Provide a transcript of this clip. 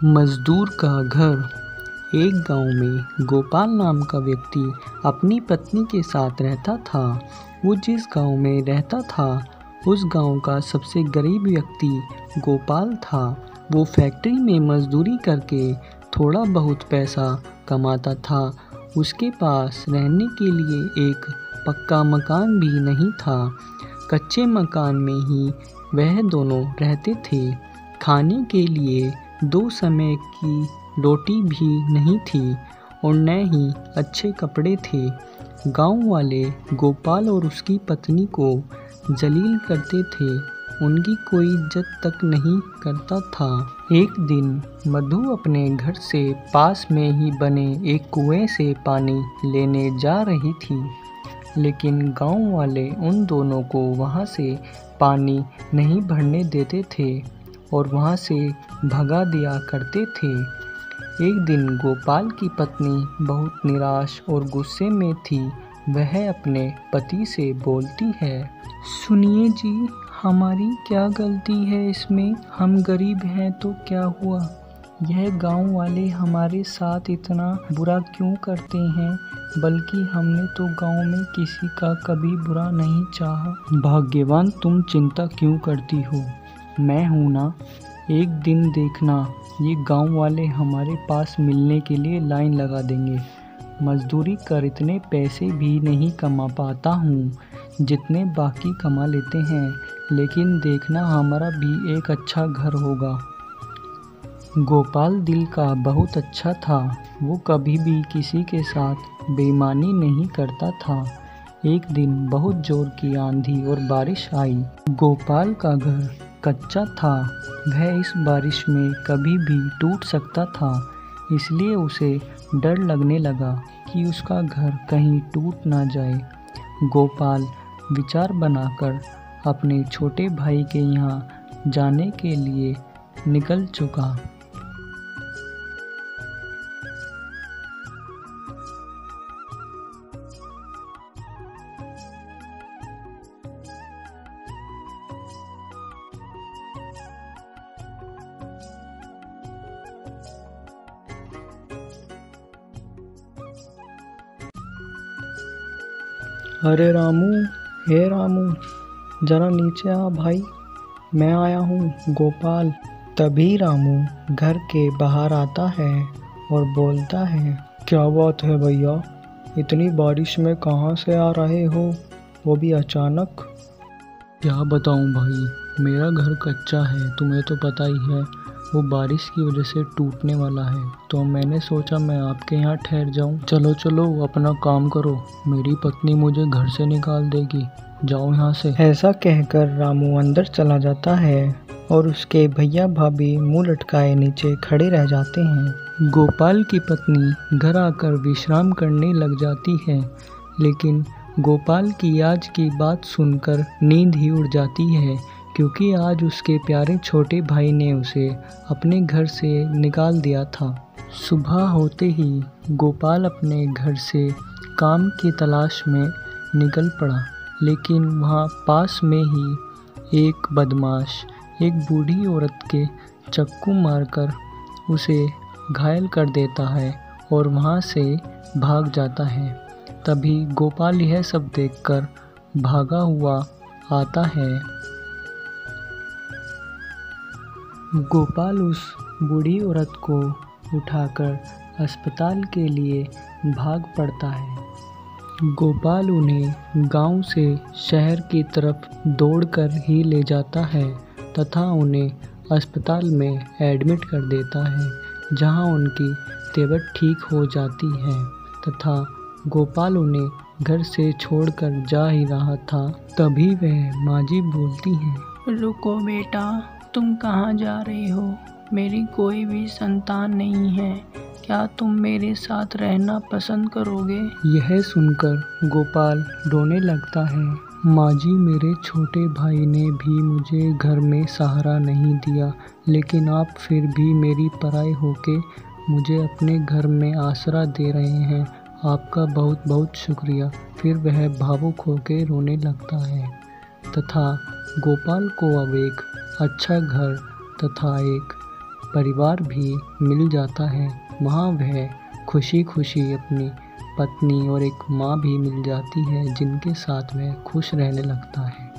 मजदूर का घर। एक गांव में गोपाल नाम का व्यक्ति अपनी पत्नी के साथ रहता था। वो जिस गांव में रहता था उस गांव का सबसे गरीब व्यक्ति गोपाल था। वो फैक्ट्री में मजदूरी करके थोड़ा बहुत पैसा कमाता था। उसके पास रहने के लिए एक पक्का मकान भी नहीं था। कच्चे मकान में ही वह दोनों रहते थे। खाने के लिए 2 समय की रोटी भी नहीं थी और न ही अच्छे कपड़े थे। गांव वाले गोपाल और उसकी पत्नी को जलील करते थे। उनकी कोई इज्जत तक नहीं करता था। एक दिन मधु अपने घर से पास में ही बने एक कुएं से पानी लेने जा रही थी, लेकिन गांव वाले उन दोनों को वहां से पानी नहीं भरने देते थे और वहां से भगा दिया करते थे। एक दिन गोपाल की पत्नी बहुत निराश और गुस्से में थी। वह अपने पति से बोलती है, सुनिए जी, हमारी क्या गलती है इसमें? हम गरीब हैं तो क्या हुआ? यह गांव वाले हमारे साथ इतना बुरा क्यों करते हैं? बल्कि हमने तो गांव में किसी का कभी बुरा नहीं चाहा। भाग्यवान तुम चिंता क्यों करती हो? मैं हूं ना। एक दिन देखना, ये गांव वाले हमारे पास मिलने के लिए लाइन लगा देंगे। मजदूरी कर इतने पैसे भी नहीं कमा पाता हूँ जितने बाकी कमा लेते हैं, लेकिन देखना हमारा भी एक अच्छा घर होगा। गोपाल दिल का बहुत अच्छा था। वो कभी भी किसी के साथ बेईमानी नहीं करता था। एक दिन बहुत जोर की आंधी और बारिश आई। गोपाल का घर कच्चा था। वह इस बारिश में कभी भी टूट सकता था, इसलिए उसे डर लगने लगा कि उसका घर कहीं टूट ना जाए। गोपाल विचार बनाकर अपने छोटे भाई के यहाँ जाने के लिए निकल चुका। अरे रामू, हे रामू, जरा नीचे आ भाई, मैं आया हूँ। गोपाल तभी रामू घर के बाहर आता है और बोलता है, क्या बात है भैया, इतनी बारिश में कहाँ से आ रहे हो, वो भी अचानक? क्या बताऊं भाई, मेरा घर कच्चा है, तुम्हें तो पता ही है। वो बारिश की वजह से टूटने वाला है, तो मैंने सोचा मैं आपके यहाँ ठहर जाऊं। चलो चलो अपना काम करो, मेरी पत्नी मुझे घर से निकाल देगी, जाओ यहाँ से। ऐसा कहकर रामू अंदर चला जाता है और उसके भैया भाभी मुंह लटकाए नीचे खड़े रह जाते हैं। गोपाल की पत्नी घर आकर विश्राम करने लग जाती है, लेकिन गोपाल की आज की बात सुनकर नींद ही उड़ जाती है, क्योंकि आज उसके प्यारे छोटे भाई ने उसे अपने घर से निकाल दिया था। सुबह होते ही गोपाल अपने घर से काम की तलाश में निकल पड़ा, लेकिन वहाँ पास में ही एक बदमाश एक बूढ़ी औरत के चाकू मारकर उसे घायल कर देता है और वहाँ से भाग जाता है। तभी गोपाल यह सब देखकर भागा हुआ आता है। गोपाल उस बूढ़ी औरत को उठाकर अस्पताल के लिए भाग पड़ता है। गोपाल उन्हें गांव से शहर की तरफ दौड़कर ही ले जाता है तथा उन्हें अस्पताल में एडमिट कर देता है, जहां उनकी तबीयत ठीक हो जाती है तथा गोपाल उन्हें घर से छोड़कर जा ही रहा था। तभी वह माँ जी बोलती हैं, रुको बेटा, तुम कहाँ जा रहे हो? मेरी कोई भी संतान नहीं है, क्या तुम मेरे साथ रहना पसंद करोगे? यह सुनकर गोपाल रोने लगता है। माँ जी, मेरे छोटे भाई ने भी मुझे घर में सहारा नहीं दिया, लेकिन आप फिर भी मेरी पराई होके मुझे अपने घर में आसरा दे रहे हैं, आपका बहुत बहुत शुक्रिया। फिर वह भावुक होकर रोने लगता है तथा गोपाल को अब एक अच्छा घर तथा एक परिवार भी मिल जाता है। वहाँ वह खुशी खुशी अपनी पत्नी और एक माँ भी मिल जाती है, जिनके साथ वह खुश रहने लगता है।